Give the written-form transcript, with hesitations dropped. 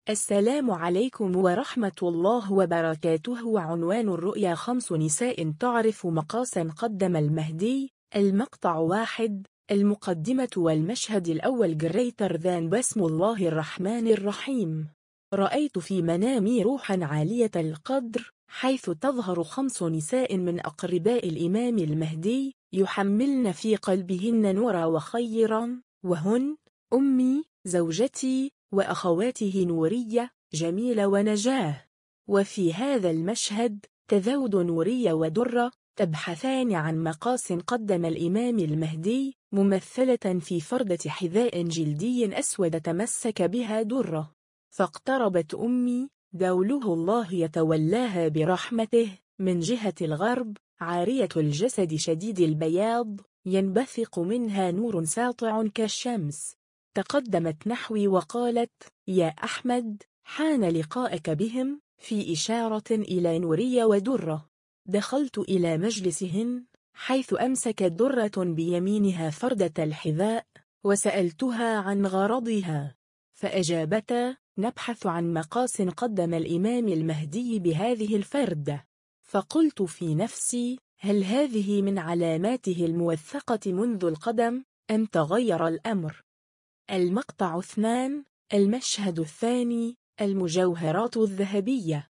السلام عليكم ورحمة الله وبركاته. عنوان الرؤيا: 5 نساء تعرف مقاسا قدم المهدي. المقطع 1. المقدمة والمشهد الأول. Greater than. بسم الله الرحمن الرحيم. رأيت في منامي روحا عالية القدر، حيث تظهر 5 نساء من أقرباء الإمام المهدي، يحملن في قلبهن نورا وخيرا، وهن أمي، زوجتي، وأخواته نورية، جميلة، ونجاة. وفي هذا المشهد تذود نورية ودرة تبحثان عن مقاس قدم الإمام المهدي، ممثلة في فردة حذاء جلدي أسود تمسك بها درة. فاقتربت أمي، دوله الله يتولاها برحمته، من جهة الغرب، عارية الجسد شديد البياض، ينبثق منها نور ساطع كالشمس. تقدمت نحوي وقالت: يا أحمد، حان لقائك بهم، في إشارة إلى نورية ودرة. دخلت إلى مجلسهن، حيث أمسكت درة بيمينها فردة الحذاء، وسألتها عن غرضها، فأجابتا: نبحث عن مقاس قدم الإمام المهدي بهذه الفردة. فقلت في نفسي: هل هذه من علاماته الموثقة منذ القدم، أم تغير الأمر؟ المقطع 2. المشهد الثاني. المجوهرات الذهبية.